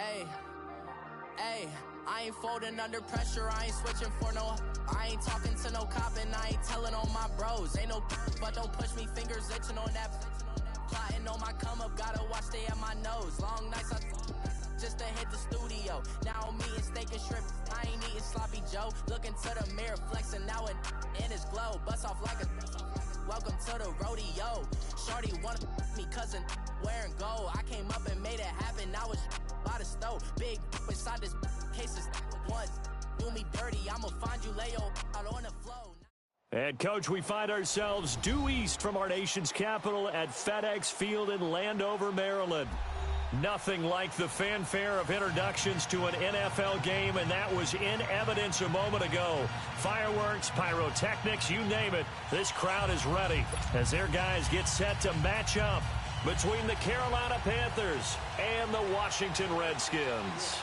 Hey, hey, I ain't folding under pressure, I ain't switching for no. I ain't talking to no cop and I ain't telling on my bros. Ain't no but don't push me, fingers itching on that. Plotting on my come up, gotta watch stay at my nose. Long nights just to hit the studio. Now I'm eating steak and shrimp, I ain't eating sloppy Joe. Looking to the mirror, flexing now and in his glow. Bust off like a welcome to the rodeo. Shorty wanted me cousin wearing gold. I came up and made it happen, now it's by the stove. Big inside this case is once. Do me dirty, I'ma find you lay out on the floor. And, Coach, we find ourselves due east from our nation's capital at FedEx Field in Landover, Maryland. Nothing like the fanfare of introductions to an NFL game, and that was in evidence a moment ago. Fireworks, pyrotechnics, you name it. This crowd is ready as their guys get set to match up between the Carolina Panthers and the Washington Redskins.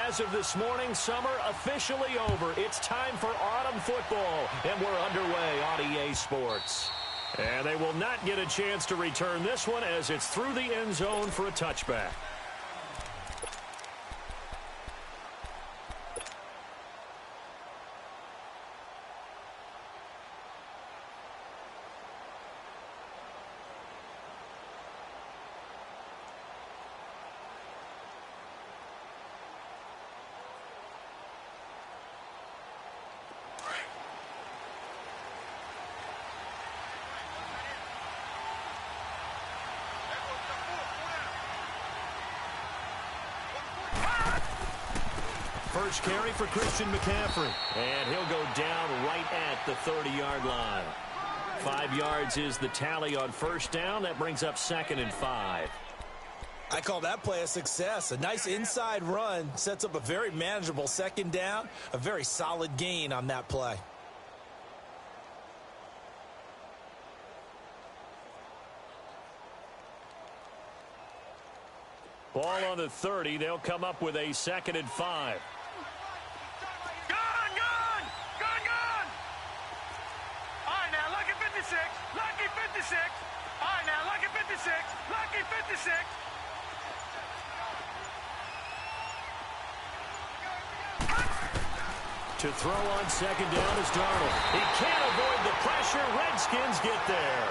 As of this morning, summer officially over. It's time for autumn football, and we're underway on EA Sports. And they will not get a chance to return this one as it's through the end zone for a touchback. First carry for Christian McCaffrey, and he'll go down right at the 30-yard line. 5 yards is the tally on first down. That brings up 2nd and 5. I call that play a success. A nice inside run sets up a very manageable 2nd down, a very solid gain on that play. Ball on the 30. They'll come up with a 2nd and 5. Lucky 56. All right, now, lucky 56. Lucky 56. To throw on 2nd down is Darnold. He can't avoid the pressure. Redskins get there.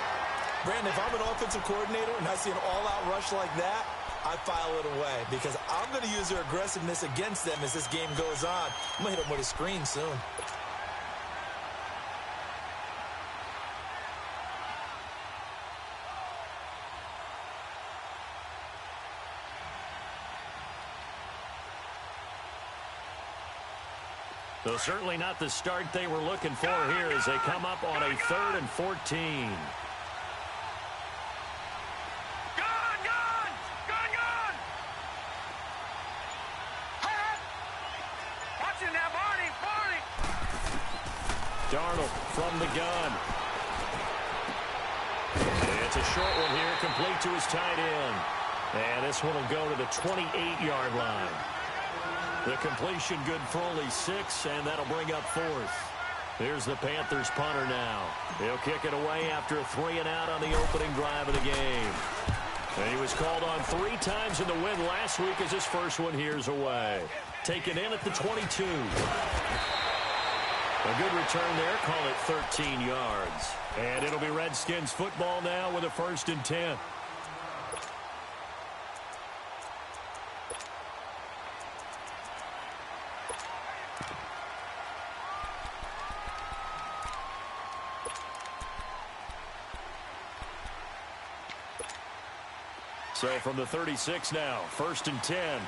Brandon, if I'm an offensive coordinator and I see an all-out rush like that, I file it away because I'm going to use their aggressiveness against them as this game goes on. I'm going to hit them with a screen soon. So certainly not the start they were looking for here as they come up on a 3rd and 14. Watching now, Barney. Darnold from the gun. It's a short one here, complete to his tight end. And this one will go to the 28-yard line. The completion good for only 6, and that'll bring up 4th. Here's the Panthers punter now. He'll kick it away after a 3-and-out on the opening drive of the game. And he was called on 3 times in the win last week as his first one here's away. Taken in at the 22. A good return there, call it 13 yards. And it'll be Redskins football now with a 1st and 10. So from the 36 now, 1st and 10.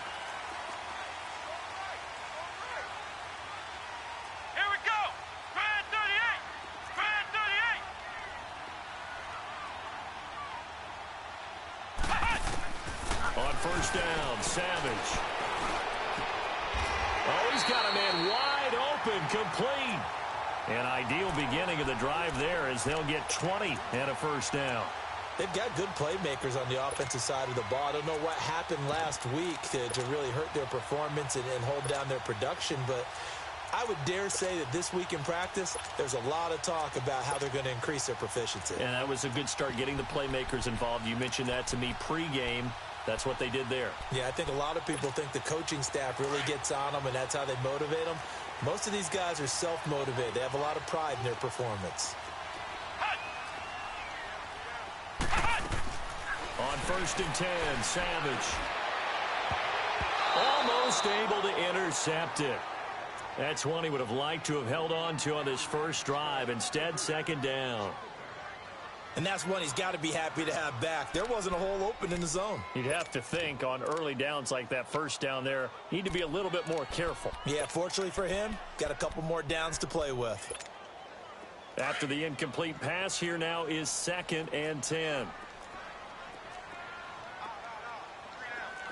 Here we go. Grand 38. Grand 38. On 1st down, Savage. Oh, he's got a man wide open, complete. An ideal beginning of the drive there as they'll get 20 and a 1st down. They've got good playmakers on the offensive side of the ball. I don't know what happened last week to really hurt their performance and hold down their production, but I would dare say that this week in practice, there's a lot of talk about how they're going to increase their proficiency. And that was a good start, getting the playmakers involved. You mentioned that to me pregame. That's what they did there. Yeah, I think a lot of people think the coaching staff really gets on them, and that's how they motivate them. Most of these guys are self-motivated. They have a lot of pride in their performance. On 1st and 10, Savage. Almost able to intercept it. That's one he would have liked to have held on to on this first drive. Instead, 2nd down. And that's one he's got to be happy to have back. There wasn't a hole open in the zone. You'd have to think on early downs like that first down there, need to be a little bit more careful. Yeah, fortunately for him, got a couple more downs to play with. After the incomplete pass, here now is 2nd and 10.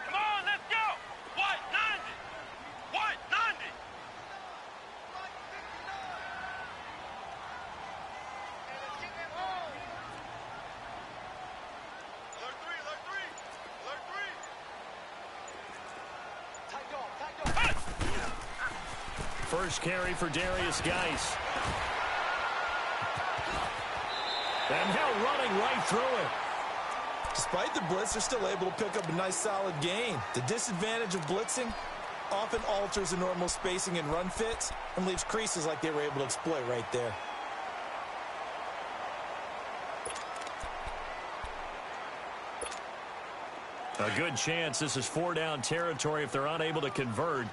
Come on, let's go. White 90. White 90. First carry for Darius Geis. And now running right through it. Despite the blitz, they're still able to pick up a nice solid gain. The disadvantage of blitzing often alters the normal spacing and run fits and leaves creases like they were able to exploit right there. A good chance this is 4-down territory if they're unable to convert.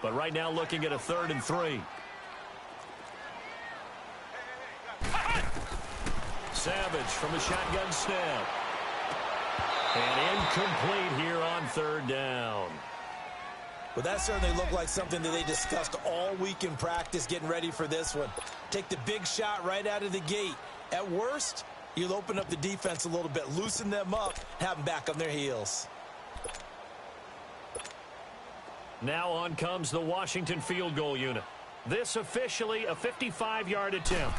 But right now looking at a 3rd and 3. Savage from a shotgun snap. And incomplete here on 3rd down. Well, that certainly looked like something that they discussed all week in practice getting ready for this one. Take the big shot right out of the gate. At worst, you'll open up the defense a little bit, loosen them up, have them back on their heels. Now on comes the Washington field goal unit. This officially a 55-yard attempt.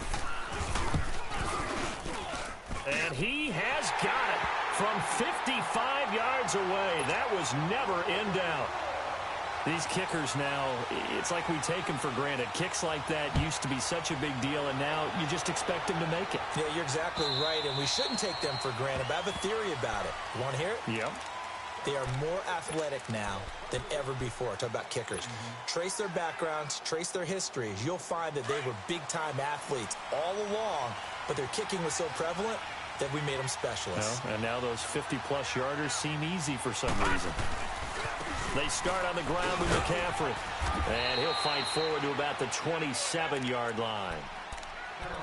And he has got it from 55 yards away. That was never in doubt. These kickers now, it's like we take them for granted. Kicks like that used to be such a big deal, and now you just expect them to make it. Yeah, you're exactly right, and we shouldn't take them for granted, but I have a theory about it. You want to hear it? Yep. They are more athletic now than ever before. Talk about kickers. Trace their backgrounds, trace their histories. You'll find that they were big-time athletes all along, but their kicking was so prevalent that we made them specialists. Well, and now those 50-plus yarders seem easy for some reason. They start on the ground with McCaffrey, and he'll fight forward to about the 27-yard line.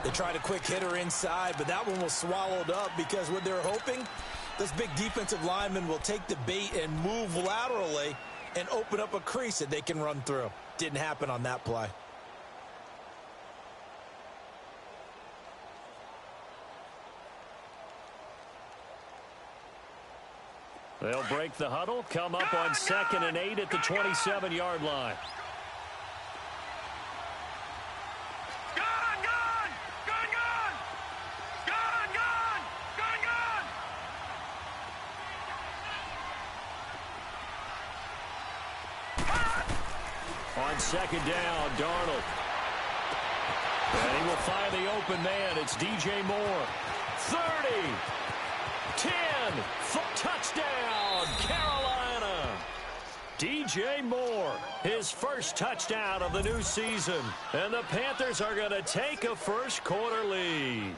They tried a quick hitter inside, but that one was swallowed up because what they're hoping, this big defensive lineman will take the bait and move laterally and open up a crease that they can run through. Didn't happen on that play. They'll break the huddle, come up on 2nd and 8 at the 27-yard line. On 2nd down, Darnold. And he will find the open man. It's DJ Moore. 30. 10. Touchdown, Carolina. DJ Moore, his first touchdown of the new season. And the Panthers are going to take a first-quarter lead.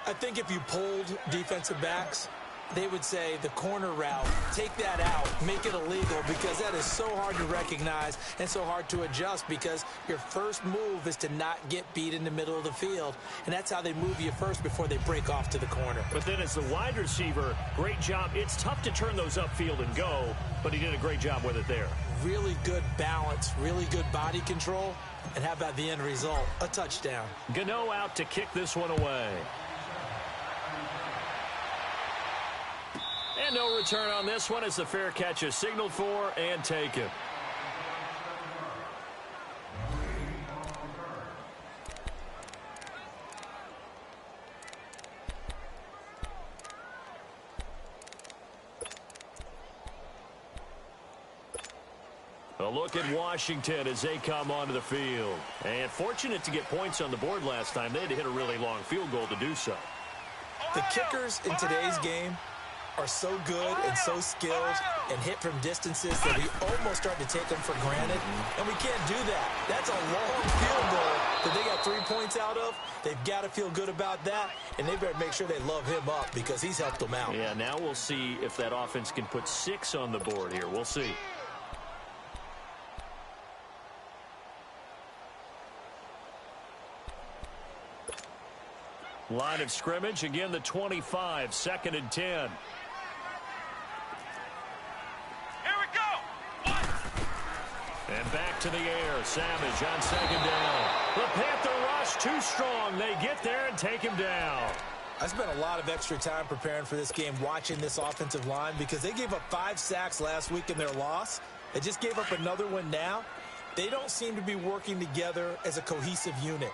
I think if you polled defensive backs, they would say the corner route, take that out, make it illegal, because that is so hard to recognize and so hard to adjust because your first move is to not get beat in the middle of the field, and that's how they move you first before they break off to the corner. But then as the wide receiver, great job. It's tough to turn those upfield and go, but he did a great job with it there. Really good balance, really good body control, and how about the end result? A touchdown. Gano out to kick this one away. And no return on this one as the fair catch is signaled for and taken. A look at Washington as they come onto the field. And fortunate to get points on the board last time. They had to hit a really long field goal to do so. The kickers in today's game are so good and so skilled and hit from distances that we almost start to take them for granted. And we can't do that. That's a long field goal that they got 3 points out of. They've got to feel good about that, and they better make sure they love him up because he's helped them out. Yeah, now we'll see if that offense can put 6 on the board here. We'll see. Line of scrimmage, again the 25, 2nd and 10. Here we go. And back to the air. Savage on 2nd down. The Panther rush too strong. They get there and take him down. I spent a lot of extra time preparing for this game watching this offensive line because they gave up 5 sacks last week in their loss. They just gave up another one now. They don't seem to be working together as a cohesive unit.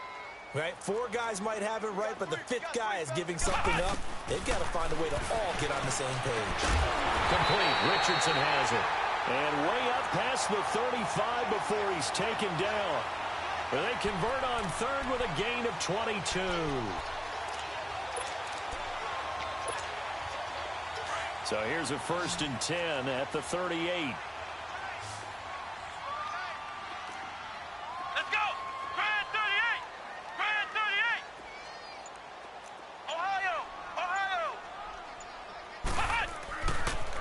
Right? 4 guys might have it right, but the 5th guy is giving something up. They've got to find a way to all get on the same page. Complete. Richardson has it. And way up past the 35 before he's taken down. They convert on 3rd with a gain of 22. So here's a 1st and 10 at the 38.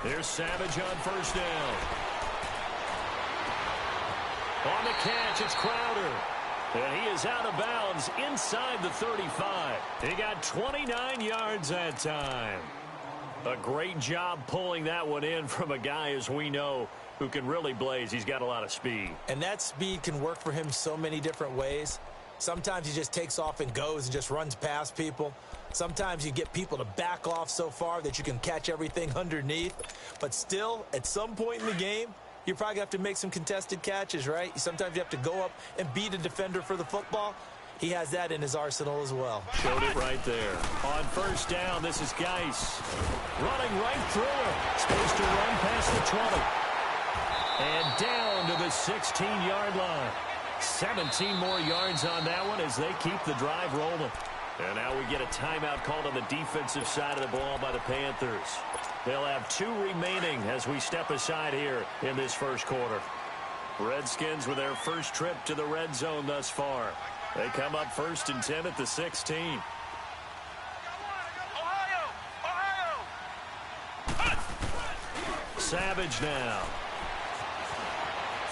There's Savage on 1st down. On the catch, it's Crowder. And he is out of bounds inside the 35. He got 29 yards that time. A great job pulling that one in from a guy, as we know, who can really blaze. He's got a lot of speed. And that speed can work for him so many different ways. Sometimes he just takes off and goes and just runs past people. Sometimes you get people to back off so far that you can catch everything underneath. But still, at some point in the game, you probably have to make some contested catches, right? Sometimes you have to go up and beat a defender for the football. He has that in his arsenal as well. Showed it right there. On 1st down, this is Geis. Running right through it. Supposed to run past the 20. And down to the 16-yard line. 17 more yards on that one as they keep the drive rolling. And now we get a timeout called on the defensive side of the ball by the Panthers. They'll have 2 remaining as we step aside here in this 1st quarter. Redskins with their first trip to the red zone thus far. They come up 1st and 10 at the 16. Savage now.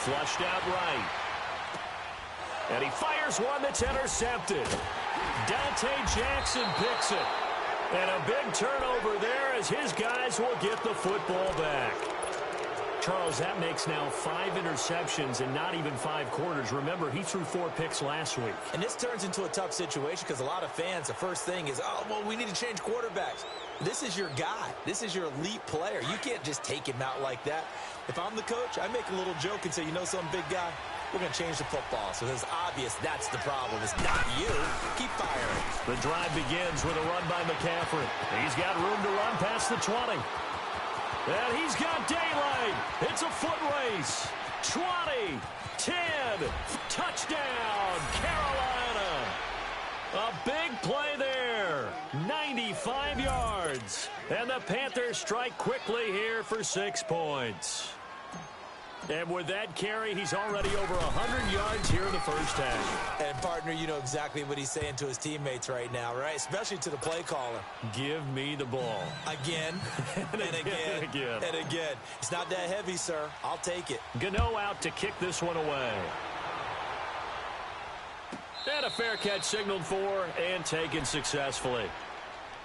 Flushed out right. And he fires one that's intercepted. Dante Jackson picks it. And a big turnover there as his guys will get the football back. Charles, that makes now 5 interceptions in not even 5 quarters. Remember, he threw 4 picks last week. And this turns into a tough situation because a lot of fans, the first thing is, oh, well, we need to change quarterbacks. This is your guy. This is your elite player. You can't just take him out like that. If I'm the coach, I make a little joke and say, you know something, big guy? We're going to change the football. So it's obvious that's the problem. It's not you. Keep firing. The drive begins with a run by McCaffrey. He's got room to run past the 20. And he's got daylight. It's a foot race. 20, 10, touchdown, Carolina. A big play there. 95 yards. And the Panthers strike quickly here for 6 points. And with that carry, he's already over 100 yards here in the first half. And, partner, you know exactly what he's saying to his teammates right now, right? Especially to the play caller. Give me the ball. Again, and again, and again. It's not that heavy, sir. I'll take it. Gano out to kick this one away. And a fair catch signaled for and taken successfully.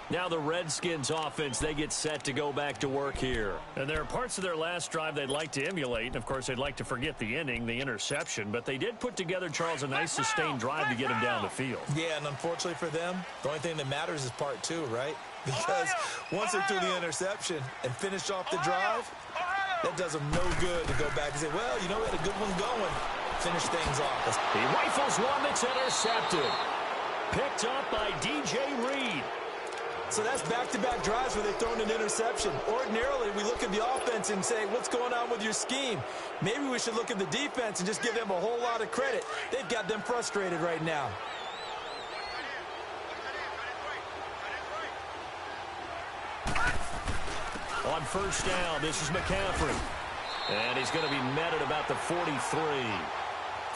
Now the Redskins offense, they get set to go back to work here. And there are parts of their last drive they'd like to emulate. And, of course, they'd like to forget the inning, the interception. But they did put together, Charles, a nice sustained drive to get him down the field. Yeah, and unfortunately for them, the only thing that matters is part 2, right? Because once they threw the interception and finished off the drive, that does them no good to go back and say, well, you know, we had a good one going. Finish things off. He rifles one that's intercepted. Picked up by DJ Reed. So that's back-to-back drives where they've thrown an interception. Ordinarily, we look at the offense and say, what's going on with your scheme? Maybe we should look at the defense and just give them a whole lot of credit. They've got them frustrated right now. On first down, this is McCaffrey. And he's going to be met at about the 43.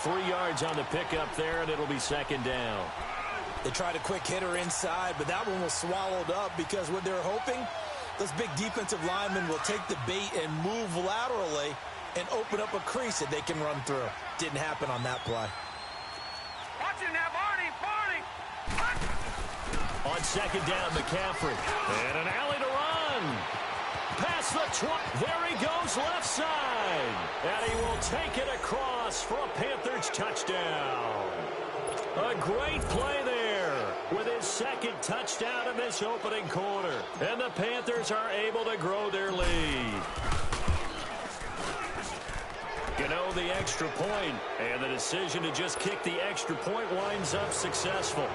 3 yards on the pickup there, and it'll be second down. They tried a quick hitter inside, but that one was swallowed up because what they're hoping, those big defensive linemen will take the bait and move laterally and open up a crease that they can run through. Didn't happen on that play. Watch it now, Barney! On second down, McCaffrey. And an alley to run. Past the 20. There he goes left side. And he will take it across for a Panthers touchdown. A great play there with his second touchdown in this opening quarter. And the Panthers are able to grow their lead. You know, the extra point, and the decision to just kick the extra point winds up successful.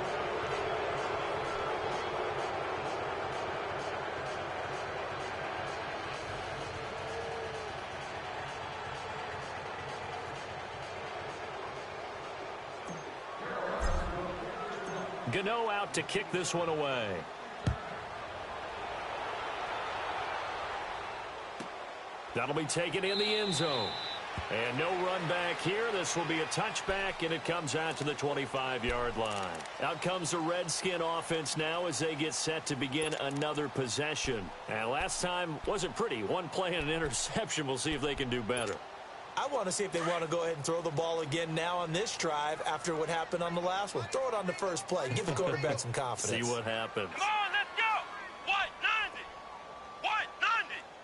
Gano out to kick this one away. That'll be taken in the end zone. And no run back here. This will be a touchback, and it comes out to the 25-yard line. Out comes the Redskin offense now as they get set to begin another possession. And last time wasn't pretty. One play and an interception. We'll see if they can do better. I want to see if they want to go ahead and throw the ball again now on this drive after what happened on the last one. Throw it on the first play. Give the quarterback some confidence. See what happens. Come on, let's go! What?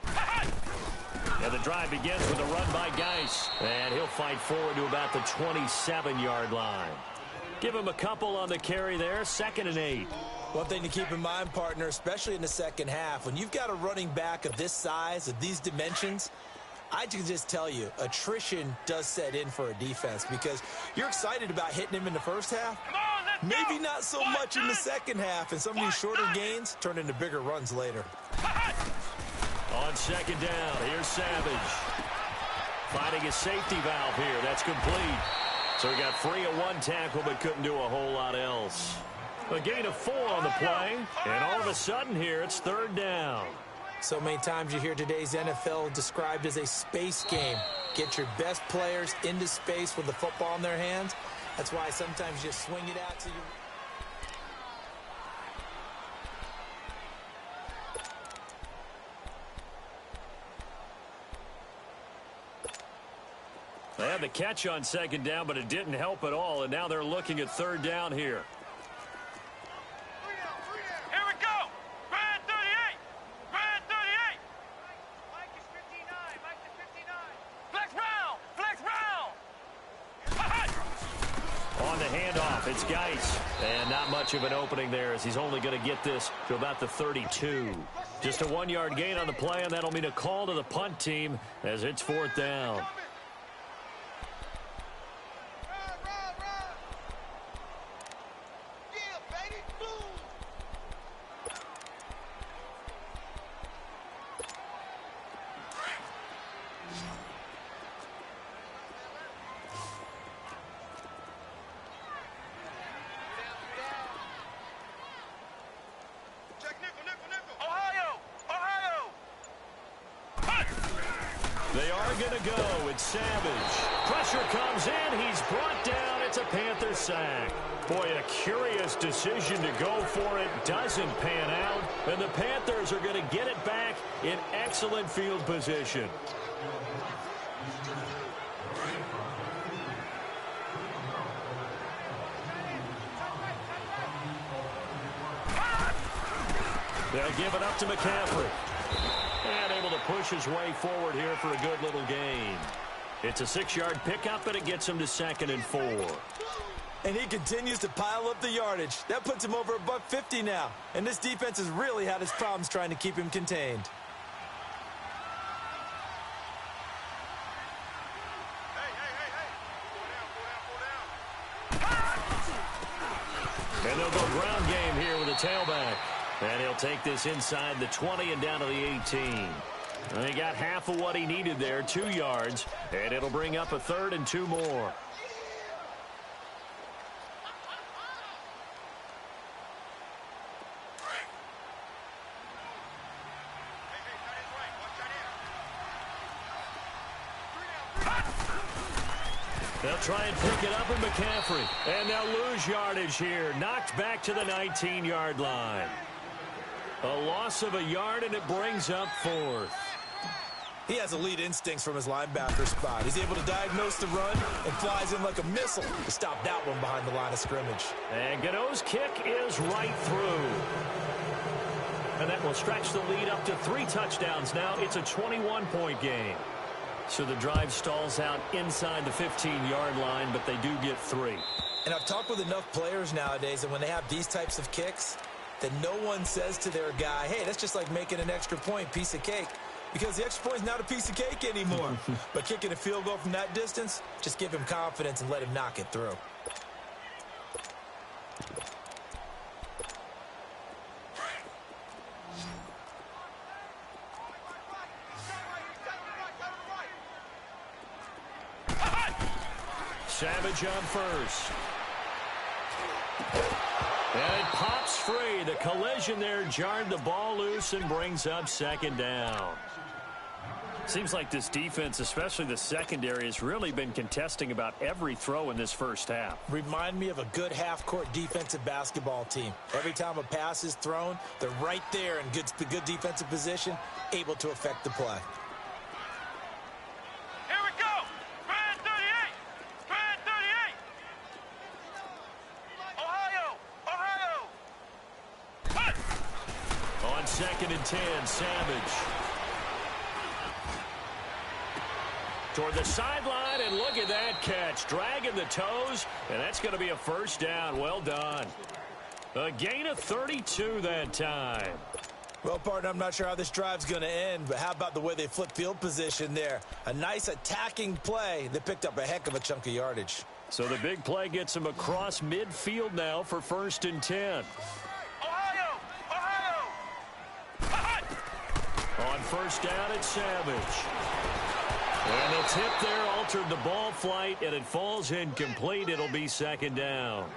90! And the drive begins with a run by Geis. And he'll fight forward to about the 27-yard line. Give him a couple on the carry there. 2nd and 8. One thing to keep in mind, partner, especially in the second half, when you've got a running back of this size, of these dimensions, I can just tell you, attrition does set in for a defense because you're excited about hitting him in the first half. Maybe not so much in the second half, and some of these shorter gains turn into bigger runs later. On second down, here's Savage. Finding a safety valve here. That's complete. So he got free of one tackle but couldn't do a whole lot else. A gain of 4 on the play, and all of a sudden here it's 3rd down. So many times you hear today's NFL described as a space game. Get your best players into space with the football in their hands. That's why sometimes you swing it out to your... They had the catch on second down, but it didn't help at all, and now they're looking at 3rd down here. Here we go! Brad 38! Brad 38! Mike is 59! Mike is 59! Flex round! Flex round! On the handoff, it's Geis. And not much of an opening there as he's only going to get this to about the 32. Just a 1-yard gain on the play, and that'll mean a call to the punt team as it's 4th down. They are going to go. It's Savage. Pressure comes in. He's brought down. It's a Panther sack. Boy, a curious decision to go for it. Doesn't pan out. And the Panthers are going to get it back in excellent field position. They'll give it up to McCaffrey. And able to push his way forward here for a good little gain. It's a 6-yard pickup, and it gets him to 2nd and 4. And he continues to pile up the yardage. That puts him over $150 now. And this defense has really had its problems trying to keep him contained. And they'll go ground game here with a tailback. And he'll take this inside the 20 and down to the 18. And he got half of what he needed there, 2 yards, and it'll bring up a 3rd and 2 more. They'll try and pick it up in McCaffrey. And they'll lose yardage here. Knocked back to the 19-yard line. A loss of a yard, and it brings up 4th. He has elite instincts from his linebacker spot. He's able to diagnose the run and flies in like a missile to stop that one behind the line of scrimmage. And Gano's kick is right through. And that will stretch the lead up to 3 touchdowns now. It's a 21-point game. So the drive stalls out inside the 15-yard line, but they do get 3. And I've talked with enough players nowadays, and when they have these types of kicks, that no one says to their guy, hey, that's just like making an extra point, piece of cake. Because the extra point is not a piece of cake anymore. But kicking a field goal from that distance, just give him confidence and let him knock it through. Savage on first. And it pops free. The collision there jarred the ball loose and brings up 2nd down. Seems like this defense, especially the secondary, has really been contesting about every throw in this first half. Remind me of a good half-court defensive basketball team. Every time a pass is thrown, they're right there in good defensive position, able to affect the play. Here we go. Spread 38. Spread 38. Ohio. Ohio. On 2nd and 10, Savage. Toward the sideline, and look at that catch. Dragging the toes, and that's going to be a 1st down. Well done. A gain of 32 that time. Well, partner, I'm not sure how this drive's going to end, but how about the way they flip field position there? A nice attacking play. They picked up a heck of a chunk of yardage. So the big play gets him across midfield now for 1st and 10. Ohio. Ohio. On 1st down, it's Savage. And the tip there altered the ball flight, and it falls incomplete. It'll be 2nd down.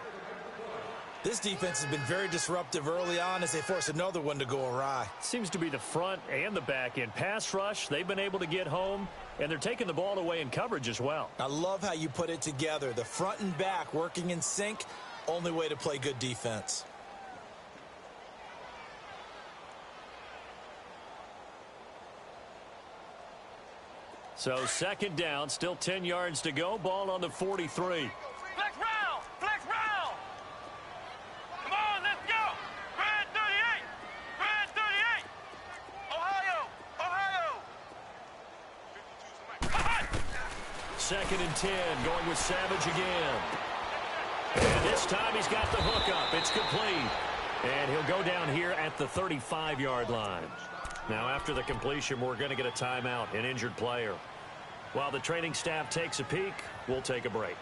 This defense has been very disruptive early on as they force another one to go awry. Seems to be the front and the back end. Pass rush, they've been able to get home, and they're taking the ball away in coverage as well. I love how you put it together. The front and back working in sync, only way to play good defense. So 2nd down, still 10 yards to go. Ball on the 43. Flex round. Flex round. Come on, let's go. Spread 38. Spread 38. Ohio. Ohio. 2nd and 10, going with Savage again. And this time he's got the hook up. It's complete. And he'll go down here at the 35-yard line. Now, after the completion, we're going to get a timeout, an injured player. While the training staff takes a peek, we'll take a break.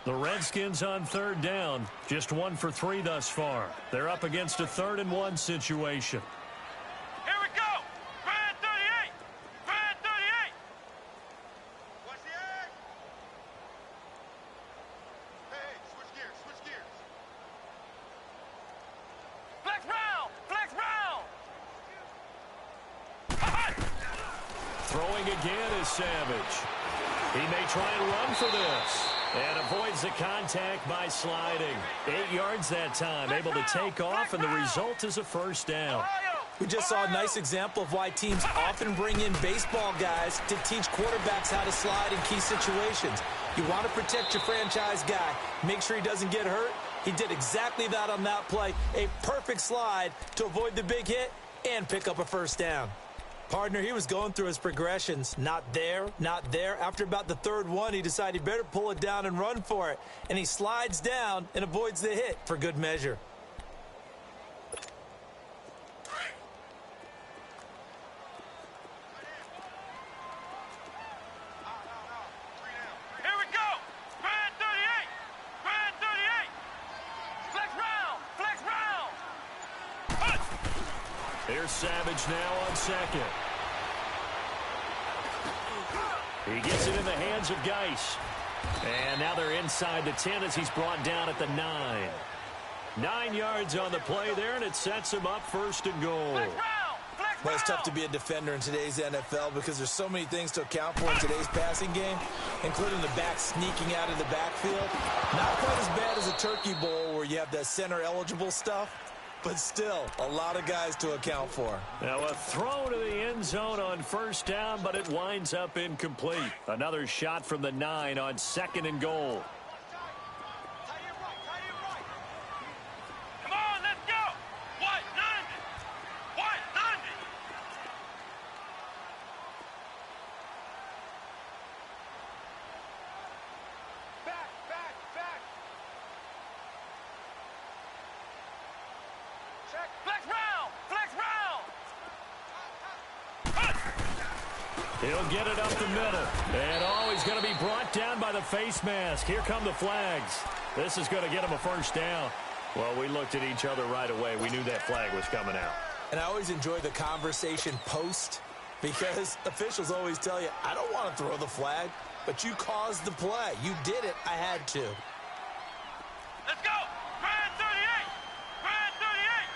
The Redskins on 3rd down, just 1 for 3 thus far. They're up against a 3rd and 1 situation. Here we go. Spread 38. Spread 38. Watch the edge. Hey, switch gears. Switch gears. Flex round. Flex round. Throwing again is Savage. He may try and run for this. And avoids the contact by sliding. 8 yards that time, able to take off, and the result is a 1st down. We just saw a nice example of why teams often bring in baseball guys to teach quarterbacks how to slide in key situations. You want to protect your franchise guy. Make sure he doesn't get hurt. He did exactly that on that play. A perfect slide to avoid the big hit and pick up a 1st down. Partner, he was going through his progressions. Not there, not there. After about the 3rd one, he decided he better pull it down and run for it. And he slides down and avoids the hit for good measure. Here we go. Here's Savage now on second. He gets it in the hands of Geis. And now they're inside the 10 as he's brought down at the 9. 9 yards on the play there, and it sets him up first and goal. Well, it's tough to be a defender in today's NFL because there's so many things to account for in today's passing game, including the back sneaking out of the backfield. Not quite as bad as a turkey bowl where you have that center-eligible stuff, but still a lot of guys to account for. Now a throw to the end zone on first down, but it winds up incomplete. Another shot from the 9 on second and goal. Come on, let's go. What? None. What? None. Back. Check. Flex round. He'll get it up the middle. And he's going to be brought down by the face mask. Here come the flags. This is going to get him a first down. Well, we looked at each other right away. We knew that flag was coming out. And I always enjoy the conversation post because officials always tell you, I don't want to throw the flag, but you caused the play. You did it. I had to. Let's go. Grand 38. Grand 38.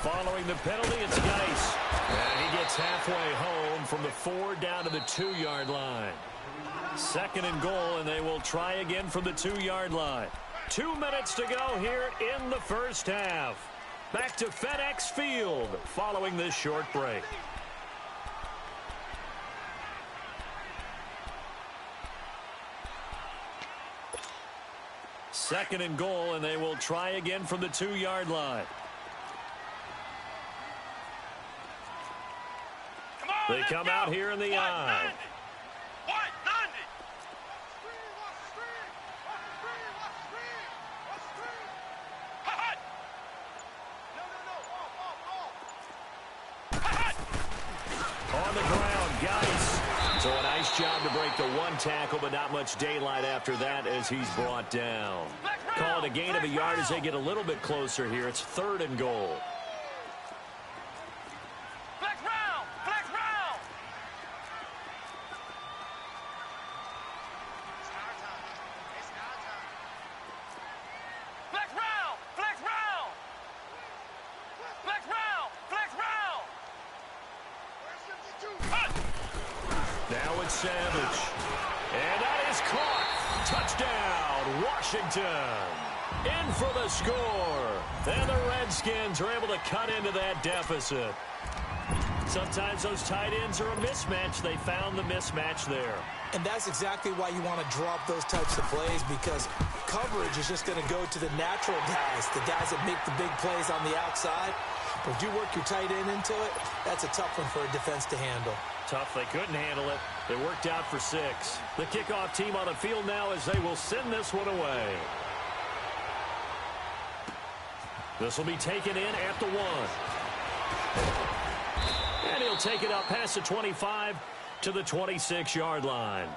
Following the penalty, it's Geis. And he gets halfway home from the 4 down to the 2-yard line. Second and goal, and they will try again from the 2-yard line. 2 minutes to go here in the first half. Back to FedEx Field following this short break. Second and goal, and they will try again from the 2-yard line. They come out here in the I. On the ground, Geis. So a nice job to break the 1 tackle, but not much daylight after that as he's brought down. Call it a gain of a yard as they get a little bit closer here. It's 3rd and goal. Now it's Savage. And that is caught. Touchdown, Washington. In for the score. And the Redskins are able to cut into that deficit. Sometimes those tight ends are a mismatch. They found the mismatch there. And that's exactly why you want to drop those types of plays, because coverage is just going to go to the natural guys, the guys that make the big plays on the outside. But if you work your tight end into it, that's a tough one for a defense to handle. Tough. They couldn't handle it. They worked out for 6. The kickoff team on the field now as they will send this one away. This will be taken in at the 1. And he'll take it up past the 25 to the 26-yard line.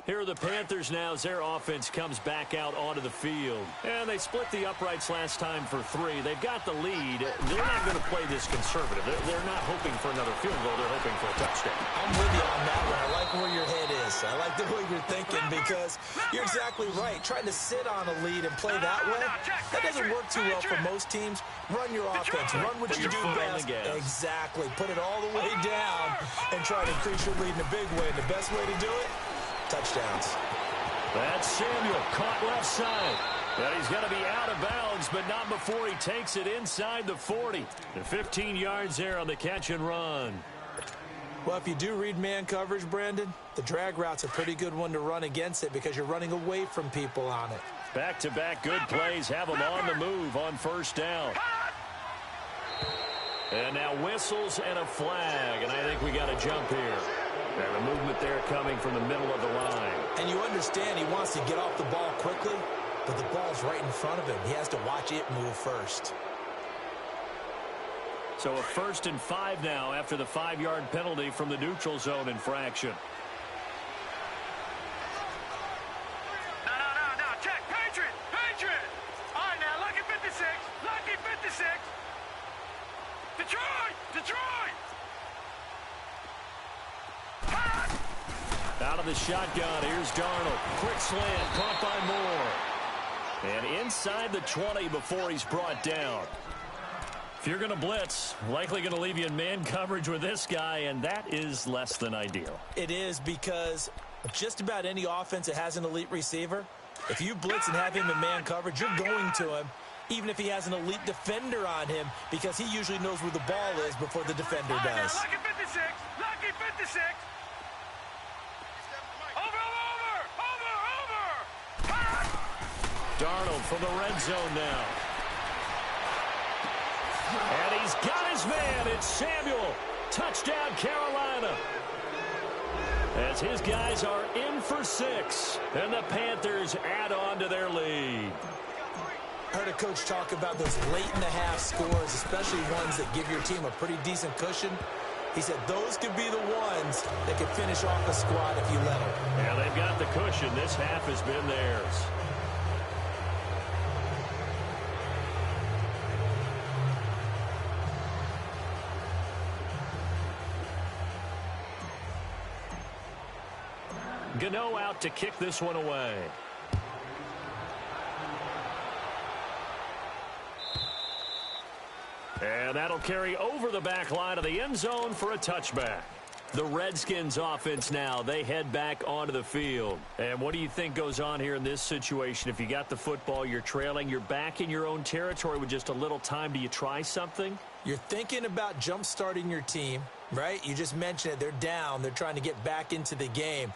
Here are the Panthers now as their offense comes back out onto the field. And they split the uprights last time for 3. They've got the lead. They're not going to play this conservative. They're not hoping for another field goal. They're hoping for a touchdown. I'm with you on that one. I like where your head is. I like the way you're thinking because you're exactly right. Trying to sit on a lead and play that way, that doesn't work too well for most teams. Run your offense. Run what you do best. Exactly. Put it all the way down and try to increase your lead in a big way. And the best way to do it, touchdowns. That's Samuel caught left side. But he's going to be out of bounds, but not before he takes it inside the 40. The 15 yards there on the catch and run. Well, if you do read man coverage, Brandon, the drag route's a pretty good one to run against it because you're running away from people on it. Back-to-back good plays have them on the move on first down. And now whistles and a flag, and I think we got a jump here. And the movement there coming from the middle of the line. And you understand he wants to get off the ball quickly, but the ball's right in front of him. He has to watch it move first. So a 1st and 5 now after the 5-yard penalty from the neutral zone infraction. No, check. Patriot. All right, now, lucky 56. Detroit. Out of the shotgun, here's Darnold. Quick slant, caught by Moore. And inside the 20 before he's brought down. If you're going to blitz, likely going to leave you in man coverage with this guy, and that is less than ideal. It is because just about any offense that has an elite receiver, if you blitz and have him in man coverage, you're going to him, even if he has an elite defender on him, because he usually knows where the ball is before the defender does. Now, lucky 56. Over. Darnold from the red zone now. And he's got his man. It's Samuel. Touchdown, Carolina. As his guys are in for 6. And the Panthers add on to their lead. I heard a coach talk about those late-in-the-half scores, especially ones that give your team a pretty decent cushion. He said those could be the ones that could finish off a squad if you let them. Yeah, they've got the cushion. This half has been theirs. Gano out to kick this one away. And that'll carry over the back line of the end zone for a touchback. The Redskins offense now, they head back onto the field. And what do you think goes on here in this situation? If you got the football, you're trailing, you're back in your own territory with just a little time. Do you try something? You're thinking about jump-starting your team, right? You just mentioned it. They're down. They're trying to get back into the game.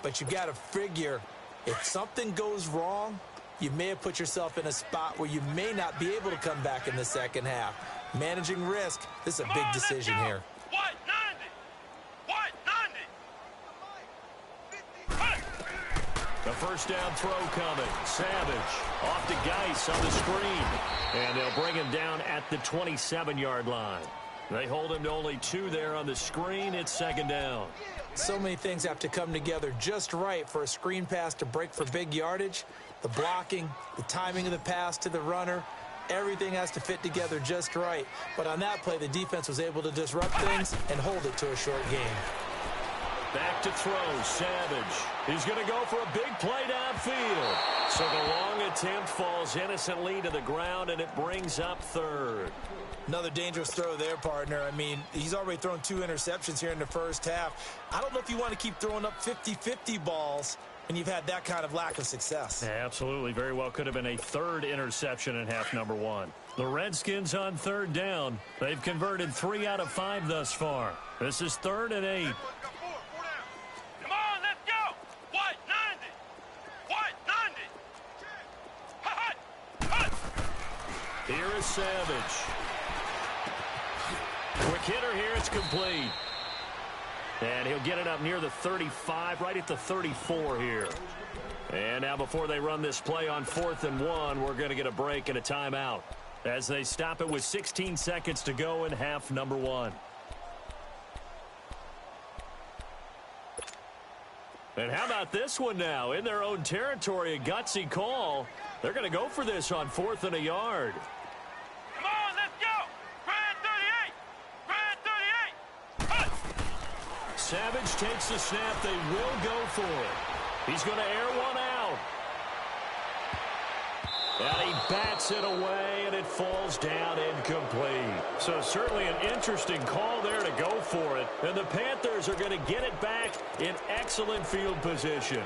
But you got to figure if something goes wrong, you may have put yourself in a spot where you may not be able to come back in the second half. Managing risk, this is a big decision here. The first down throw coming. Savage off to Geis on the screen. And they'll bring him down at the 27-yard line. They hold him to only 2 there on the screen. It's second down. So many things have to come together just right for a screen pass to break for big yardage. The blocking, the timing of the pass to the runner, everything has to fit together just right. But on that play, the defense was able to disrupt things and hold it to a short game. Back to throw, Savage. He's going to go for a big play downfield. So the long attempt falls innocently to the ground, and it brings up third. Another dangerous throw there, partner. I mean, he's already thrown 2 interceptions here in the first half. I don't know if you want to keep throwing up 50-50 balls when you've had that kind of lack of success. Yeah, absolutely. Very well could have been a 3rd interception in half number 1. The Redskins on 3rd down. They've converted 3 out of 5 thus far. This is 3rd and 8. Come on, let's go. White 90. Here is Savage. Quick hitter here. It's complete. And he'll get it up near the 35, right at the 34 here. And now before they run this play on 4th and 1, we're going to get a break and a timeout as they stop it with 16 seconds to go in half number 1. And how about this one now? In their own territory, a gutsy call. They're going to go for this on 4th and a yard. Come on, let's go. Brand 38. Brand 38. Hut. Savage takes the snap. They will go for it. He's going to air one out. And he bats it away, and it falls down incomplete. So certainly an interesting call there to go for it. And the Panthers are going to get it back in excellent field position.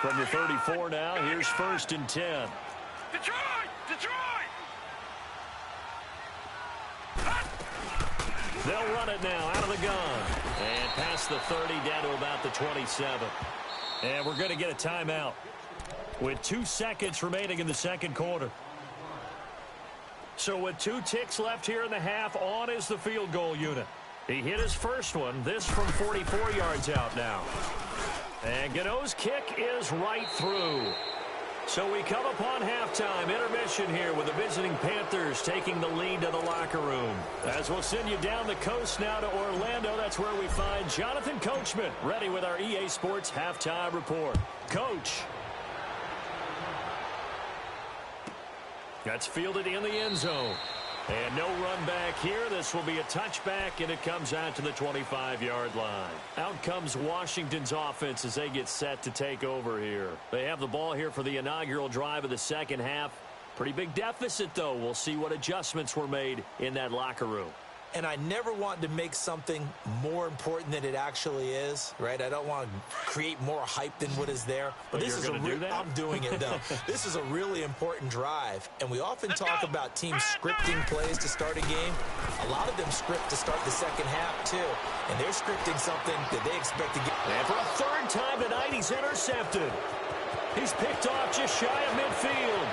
From the 34 now, here's 1st and 10. Detroit! Detroit! They'll run it now out of the gun. And past the 30 down to about the 27. And we're going to get a timeout with 2 seconds remaining in the second quarter. So with 2 ticks left here in the half, on is the field goal unit. He hit his first one. This from 44 yards out now. And Gano's kick is right through. So we come upon halftime, intermission here with the visiting Panthers taking the lead to the locker room. As we'll send you down the coast now to Orlando, that's where we find Jonathan Coachman ready with our EA Sports halftime report. Coach. That's fielded in the end zone. And no run back here. This will be a touchback, and it comes out to the 25-yard line. Out comes Washington's offense as they get set to take over here. They have the ball here for the inaugural drive of the second half. Pretty big deficit, though. We'll see what adjustments were made in that locker room. And I never want to make something more important than it actually is, right? I don't want to create more hype than what is there. But this is I'm doing it, though. This is a really important drive. And we often talk about teams scripting plays to start a game. A lot of them script to start the second half, too. And they're scripting something that they expect to get. And for a third time tonight, he's intercepted. He's picked off just shy of midfield.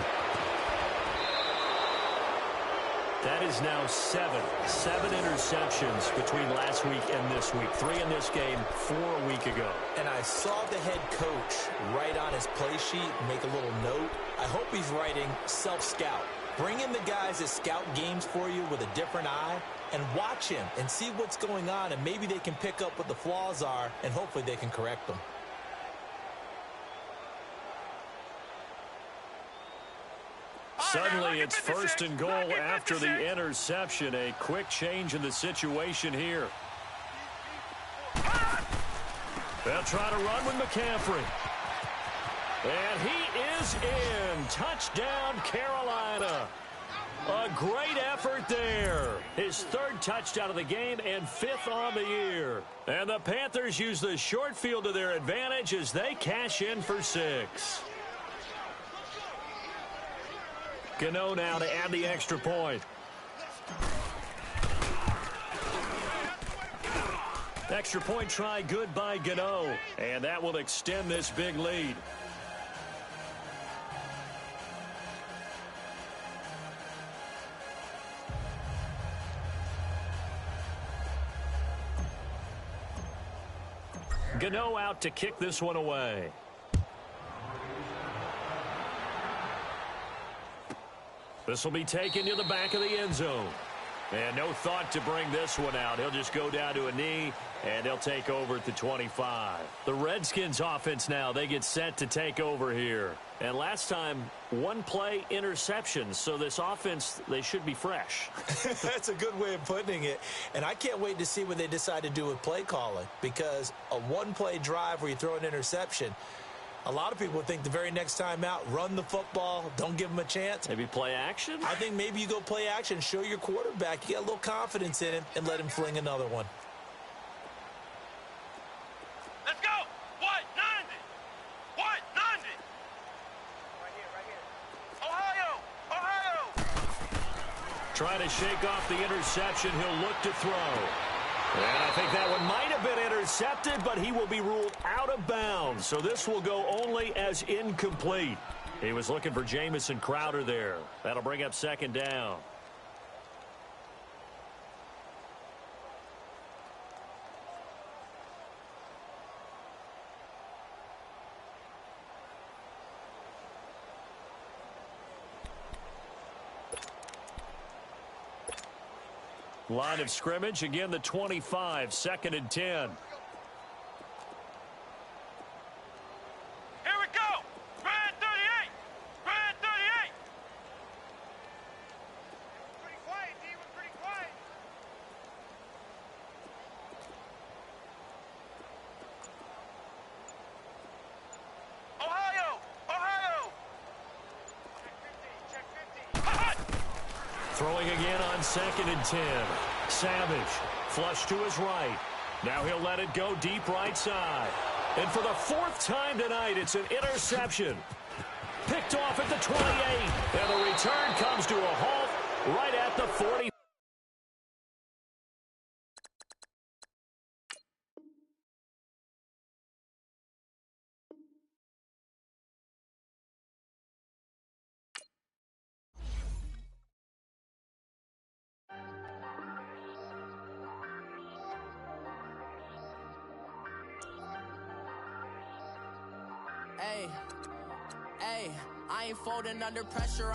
That is now 7 interceptions between last week and this week. 3 in this game, 4 a week ago. And I saw the head coach write on his play sheet, make a little note. I hope he's writing self-scout. Bring in the guys that scout games for you with a different eye and watch him and see what's going on, and maybe they can pick up what the flaws are, and hopefully they can correct them. Suddenly, it's 1st and goal after the interception. A quick change in the situation here. They'll try to run with McCaffrey. And he is in. Touchdown, Carolina. A great effort there. His 3rd touchdown of the game and 5th on the year. And the Panthers use the short field to their advantage as they cash in for 6. Gano now to add the extra point. Extra point try good by Gano. And that will extend this big lead. Gano out to kick this one away. This will be taken to the back of the end zone. And no thought to bring this one out. He'll just go down to a knee, and they'll take over at the 25. The Redskins offense now, they get set to take over here. And last time, 1-play interception. So this offense, they should be fresh. That's a good way of putting it. And I can't wait to see what they decide to do with play calling. Because a 1-play drive where you throw an interception, a lot of people think the very next time out, run the football, don't give them a chance. Maybe play action? I think maybe you go play action, show your quarterback, you got a little confidence in him, and let him fling another one. Let's go! What? 90! What? 90! Right here. Ohio! Ohio! Trying to shake off the interception. He'll look to throw. And I think that one might have been intercepted, but he will be ruled out of bounds. So this will go only as incomplete. He was looking for Jamison Crowder there. That'll bring up 2nd down. Line of scrimmage, again the 25, 2nd and 10. Here we go! Red 38! Red 38! Pretty quiet, D. We're pretty quiet. Ohio! Ohio! Check 50. Throwing again on 2nd and 10. Savage, flush to his right. Now he'll let it go deep right side. And for the fourth time tonight, it's an interception. Picked off at the 28. And the return comes to a halt right at the 40. Hey, I ain't folding under pressure.